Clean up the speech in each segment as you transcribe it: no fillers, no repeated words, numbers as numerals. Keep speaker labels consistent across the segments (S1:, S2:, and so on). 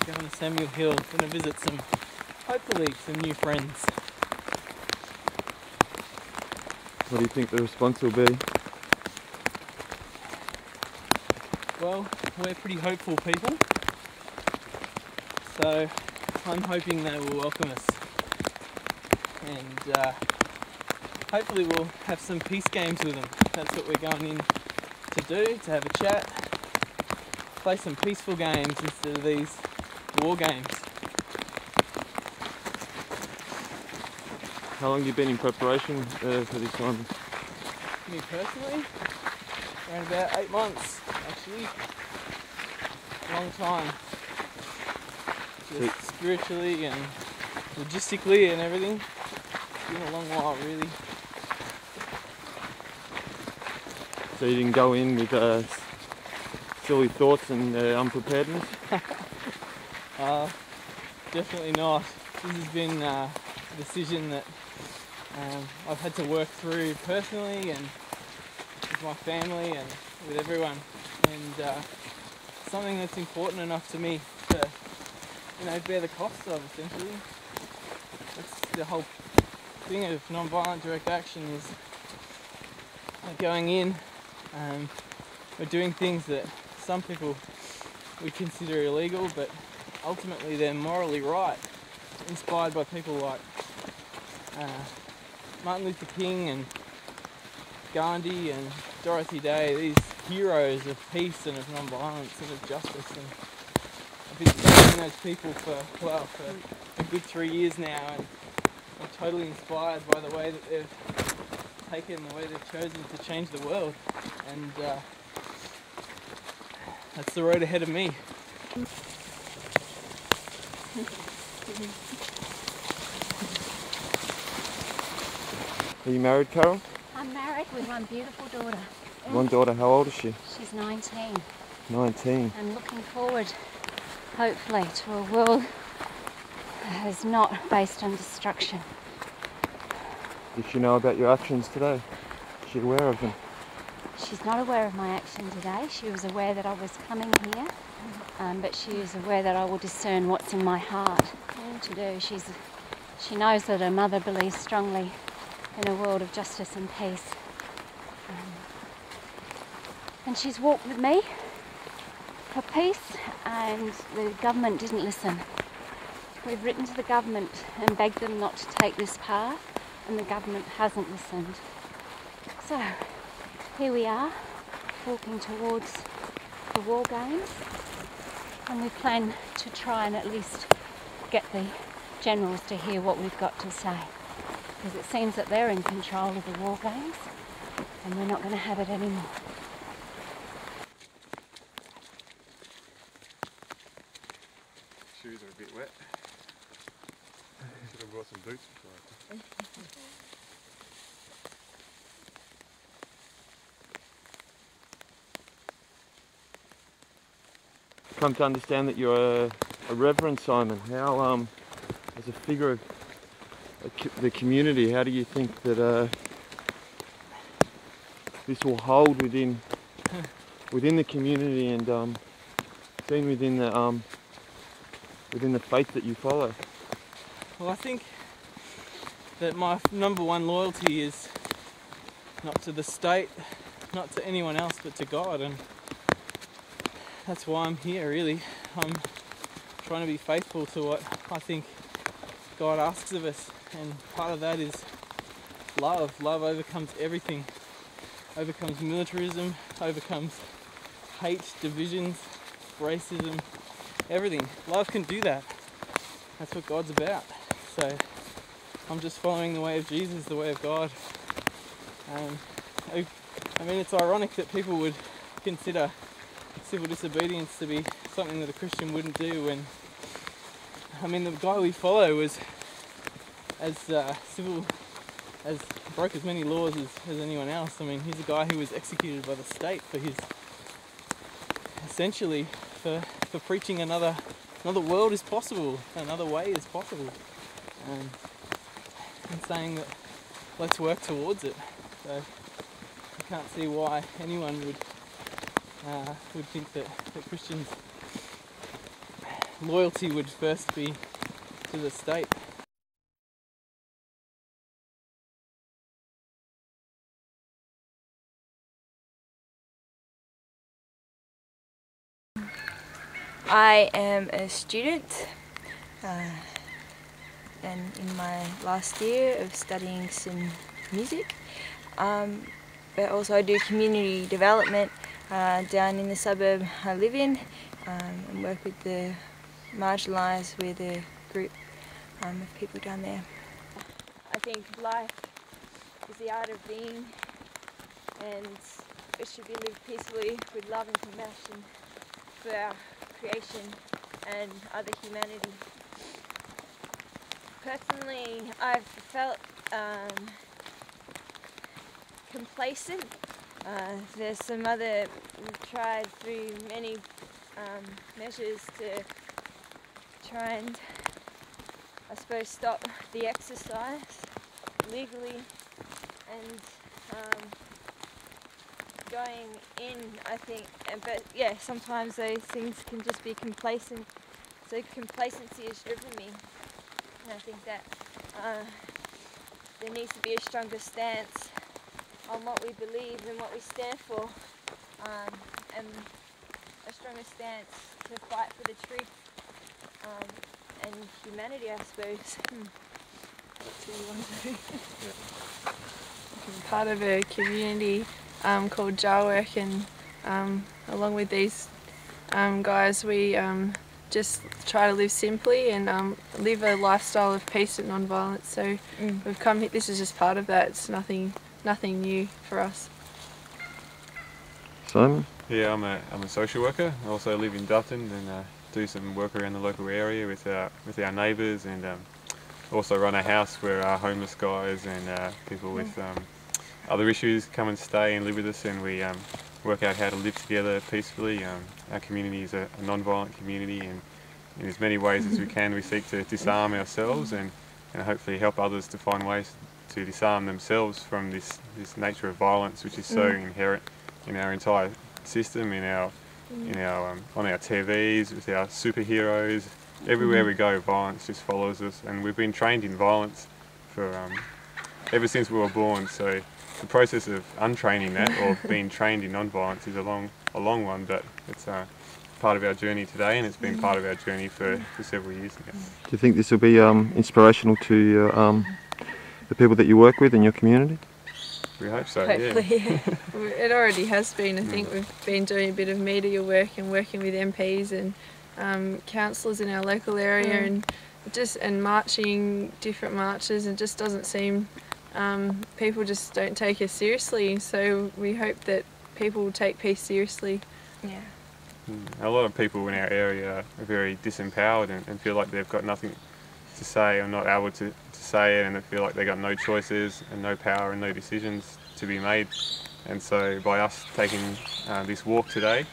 S1: Going to Samuel Hill, going to visit hopefully some new friends.
S2: What do you think the response will be?
S1: Well, we're pretty hopeful people, so I'm hoping they will welcome us, and hopefully we'll have some peace games with them. That's what we're going in to do, to have a chat, play some peaceful games instead of these war games.
S2: How long have you been in preparation for this one?
S1: Me personally, around about 8 months actually. Long time. Just spiritually and logistically and everything. It's been a long while really.
S2: So you didn't go in with silly thoughts and unpreparedness?
S1: Definitely not. This has been a decision that I've had to work through personally and with my family and with everyone, and something that's important enough to me to, bear the cost of, essentially. That's the whole thing of non-violent direct action, is going in, we're doing things that some people would consider illegal, but ultimately they're morally right, inspired by people like Martin Luther King and Gandhi and Dorothy Day, these heroes of peace and of non-violence and of justice. And I've been studying those people for a good 3 years now, and I'm totally inspired by the way that they've taken, the way they've chosen to change the world, and that's the road ahead of me.
S2: Are you married, Carole?
S3: I'm married with one beautiful daughter.
S2: One daughter, how old is she?
S3: She's 19.
S2: 19.
S3: I'm looking forward, hopefully, to a world that is not based on destruction.
S2: Did she know about your actions today? Is she aware of them?
S3: She's not aware of my action today. She was aware that I was coming here, but she is aware that I will discern what's in my heart to do. She knows that her mother believes strongly in a world of justice and peace. And she's walked with me for peace, and the government didn't listen. We've written to the government and begged them not to take this path, and the government hasn't listened. So here we are, walking towards the war games, and we plan to try and at least get the generals to hear what we've got to say, because it seems that they're in control of the war games and we're not going to have it anymore.
S4: Shoes are a bit wet. Should have brought some boots before.
S2: Come to understand that you're a Reverend, Simon. How, as a figure of the community, how do you think that this will hold within the community and seen within the faith that you follow?
S1: Well, I think that my number one loyalty is not to the state, not to anyone else, but to God, and that's why I'm here, really. I'm trying to be faithful to what I think God asks of us, and part of that is love. Love overcomes everything. Overcomes militarism, overcomes hate, divisions, racism, everything. Love can do that. That's what God's about. So I'm just following the way of Jesus, the way of God. I mean, it's ironic that people would consider civil disobedience to be something that a Christian wouldn't do, when, I mean, the guy we follow was as broke as many laws as anyone else. I mean, he's a guy who was executed by the state for his, essentially, for preaching another world is possible, another way is possible, and saying that let's work towards it. So I can't see why anyone would think that Christians loyalty would first be to the state.
S5: I am a student and in my last year of studying some music, but also I do community development down in the suburb I live in, and work with the marginalised. We're the group of people down there. I think life is the art of being, and it should be lived peacefully with love and compassion for our creation and other humanity. Personally, I've felt complacent. There's some other, we've tried through many measures to try and, I suppose, stop the exercise legally, and going in, I think, but yeah, sometimes those things can just be complacent. So complacency has driven me, and I think that there needs to be a stronger stance on what we believe and what we stand for, and a stronger stance to fight for the truth and humanity, I suppose. That's what you want to do.
S6: I'm part of a community called Shoalwater, and along with these guys, we just try to live simply and live a lifestyle of peace and non-violence. So we've come here. This is just part of that. It's nothing new for us.
S2: Simon?
S4: Yeah, I'm a social worker. I also live in Dutton and do some work around the local area with our neighbours, and also run a house where homeless guys and people with other issues come and stay and live with us, and we work out how to live together peacefully. Our community is a non-violent community, and in as many ways as we can we seek to disarm ourselves and hopefully help others to find ways to disarm themselves from this nature of violence, which is so inherent in our entire system, on our TVs, with our superheroes. Everywhere we go, violence just follows us, and we've been trained in violence for ever since we were born. So the process of untraining that, or being trained in non-violence, is a long one, but it's part of our journey today, and it's been part of our journey for several years now.
S2: Do you think this will be inspirational to the people that you work with in your community?
S4: We hope so,
S5: Hopefully,
S4: yeah.
S6: It already has been. I think we've been doing a bit of media work and working with MPs and councillors in our local area, and marching different marches. It just doesn't seem, people just don't take us seriously. So we hope that people will take peace seriously.
S5: yeah.
S4: A lot of people in our area are very disempowered and feel like they've got nothing to say, or not able to say it, and they feel like they've got no choices and no power and no decisions to be made. And so by us taking this walk today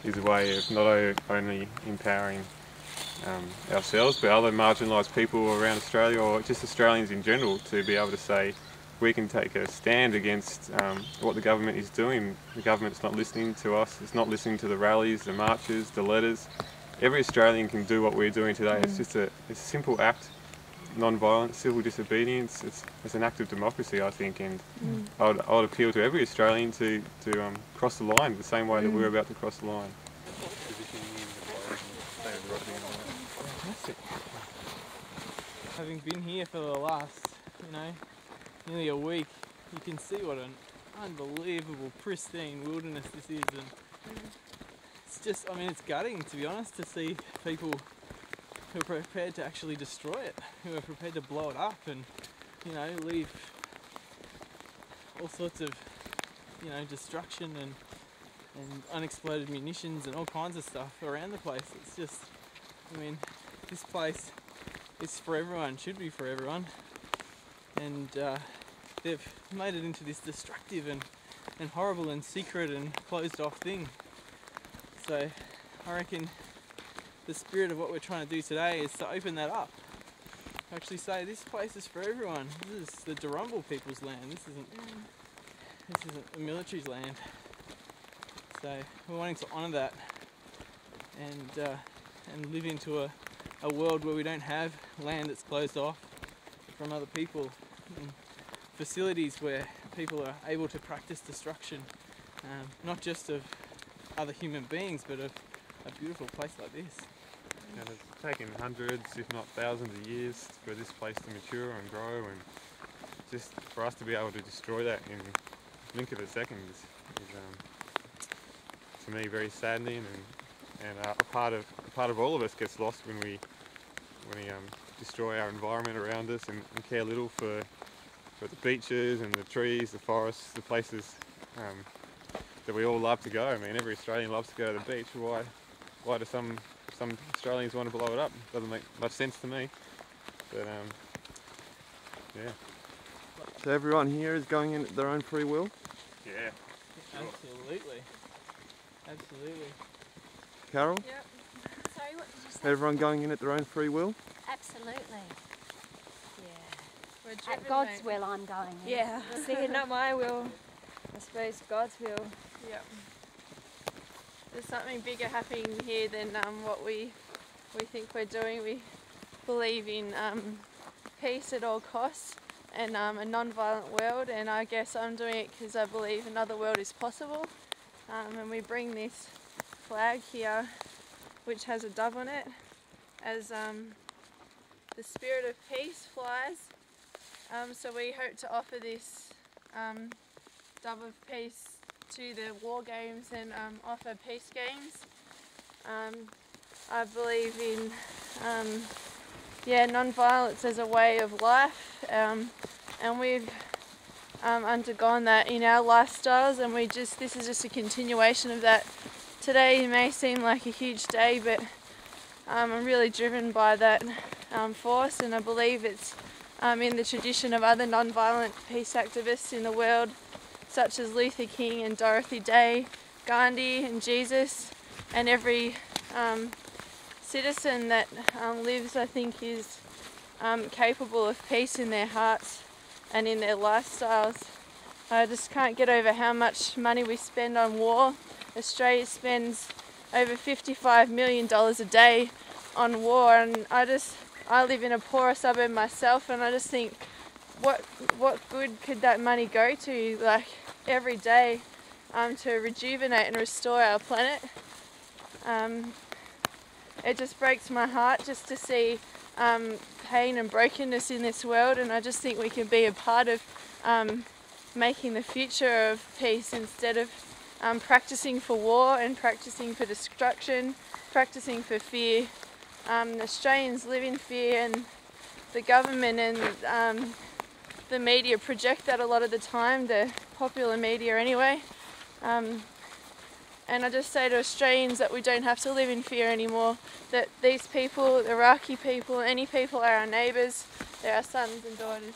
S4: is a way of not only empowering ourselves, but other marginalised people around Australia, or just Australians in general, to be able to say we can take a stand against what the government is doing. The government's not listening to us, it's not listening to the rallies, the marches, the letters. Every Australian can do what we're doing today. It's just a simple act, non-violent, civil disobedience. It's an act of democracy, I think, and I would appeal to every Australian to cross the line the same way that we're about to cross the line.
S1: Having been here for the last, nearly a week, you can see what an unbelievable pristine wilderness this is, and it's just, it's gutting, to be honest, to see people who are prepared to actually destroy it, who are prepared to blow it up and, leave all sorts of, destruction and unexploded munitions and all kinds of stuff around the place. It's just, this place is for everyone, should be for everyone, and they've made it into this destructive and horrible and secret and closed off thing. So I reckon the spirit of what we're trying to do today is to open that up. Actually say this place is for everyone. This is the Durrumbal people's land. This isn't the military's land. So we're wanting to honour that and and live into a world where we don't have land that's closed off from other people, and facilities where people are able to practice destruction, not just of other human beings, but of a beautiful place like this.
S4: And it's taken hundreds, if not thousands of years for this place to mature and grow, and just for us to be able to destroy that in a blink of a second is to me very saddening, and a part of all of us gets lost when we destroy our environment around us and care little for the beaches and the trees, the forests, the places that we all love to go. I mean, every Australian loves to go to the beach. Why do some Australians want to blow it up? Doesn't make much sense to me. But yeah.
S2: So everyone here is going in at their own free will?
S4: Yeah. Sure.
S1: Absolutely.
S2: Carole?
S6: Yep.
S3: Sorry, what did you say?
S2: Everyone going in at their own free will?
S3: Absolutely.
S6: We're
S3: At
S6: driven,
S3: God's
S6: mate.
S3: will, I'm going.
S5: Yeah, see, not my will. I suppose God's will.
S6: Yep. There's something bigger happening here than what we think we're doing. We believe in peace at all costs and a non-violent world, and I guess I'm doing it because I believe another world is possible. And we bring this flag here, which has a dove on it, as the spirit of peace flies. So we hope to offer this dove of peace to the war games and offer peace games. I believe in non-violence as a way of life, and we've undergone that in our lifestyles, and this is just a continuation of that. Today may seem like a huge day, but I'm really driven by that force, and I believe it's in the tradition of other non-violent peace activists in the world, such as Luther King and Dorothy Day, Gandhi and Jesus, and every citizen that lives, I think, is capable of peace in their hearts and in their lifestyles. I just can't get over how much money we spend on war. Australia spends over $55 million a day on war, and I live in a poorer suburb myself, and I just think, what good could that money go to, like, every day, to rejuvenate and restore our planet? It just breaks my heart just to see pain and brokenness in this world, and I just think we can be a part of making the future of peace instead of practicing for war and practicing for destruction, practicing for fear. Australians live in fear, and the government and the media project that a lot of the time, the popular media anyway. And I just say to Australians that we don't have to live in fear anymore, that these people, the Iraqi people, any people are our neighbours, they're our sons and daughters.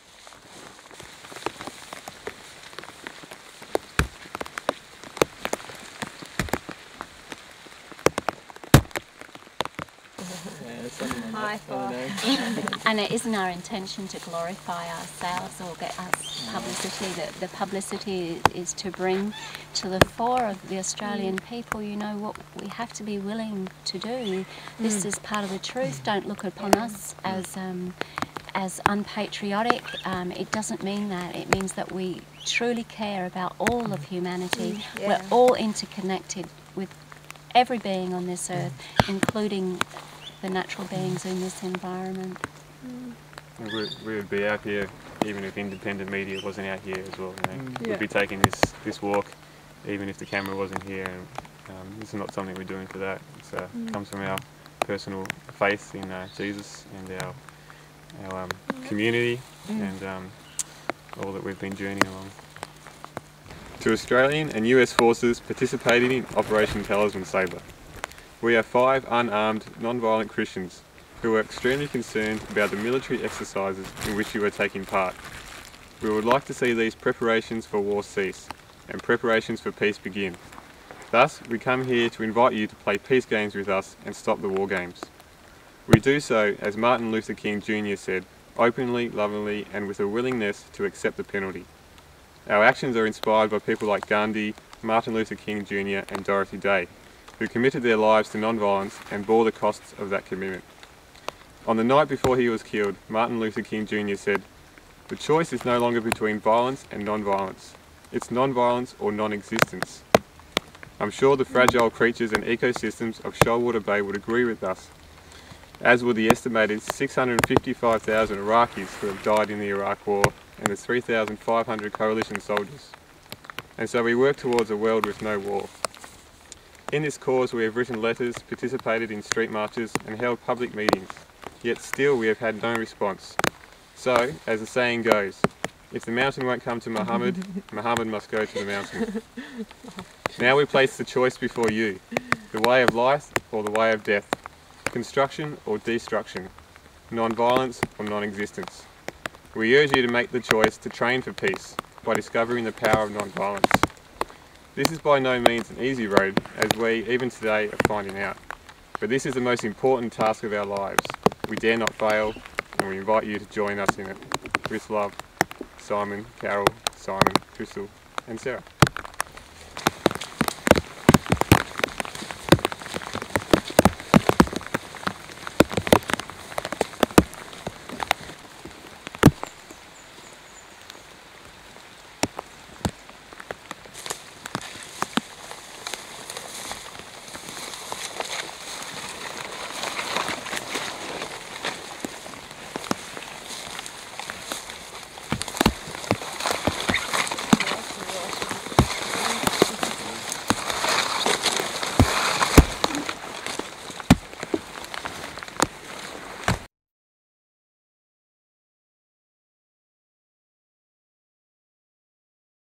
S5: High five.
S3: And it isn't our intention to glorify ourselves or get us publicity. The publicity is to bring to the fore of the Australian people, you know, what we have to be willing to do. This is part of the truth. Don't look upon us as unpatriotic. It doesn't mean that. It means that we truly care about all of humanity. We're all interconnected with every being on this earth, including the natural beings in this environment.
S4: We would be out here even if independent media wasn't out here as well. You know?
S6: Yeah.
S4: We'd be taking this walk even if the camera wasn't here. And this is not something we're doing for that. It comes from our personal faith in Jesus and our community and all that we've been journeying along. To Australian and US forces participating in Operation Talisman Sabre. We are 5 unarmed, non-violent Christians who are extremely concerned about the military exercises in which you are taking part. We would like to see these preparations for war cease and preparations for peace begin. Thus, we come here to invite you to play peace games with us and stop the war games. We do so, as Martin Luther King Jr. said, openly, lovingly, and with a willingness to accept the penalty. Our actions are inspired by people like Gandhi, Martin Luther King Jr. and Dorothy Day, who committed their lives to non-violence and bore the costs of that commitment. On the night before he was killed, Martin Luther King Jr. said, "The choice is no longer between violence and non-violence. It's non-violence or non-existence." I'm sure the fragile creatures and ecosystems of Shoalwater Bay would agree with us, as would the estimated 655,000 Iraqis who have died in the Iraq War and the 3,500 coalition soldiers. And so we work towards a world with no war. In this cause we have written letters, participated in street marches and held public meetings, yet still we have had no response. So, as the saying goes, if the mountain won't come to Muhammad, Muhammad must go to the mountain. Now we place the choice before you, the way of life or the way of death, construction or destruction, non-violence or non-existence. We urge you to make the choice to train for peace by discovering the power of non-violence. This is by no means an easy road, as we, even today, are finding out. But this is the most important task of our lives. We dare not fail, and we invite you to join us in it. With love, Simon, Carole, Krystal, and Sarah.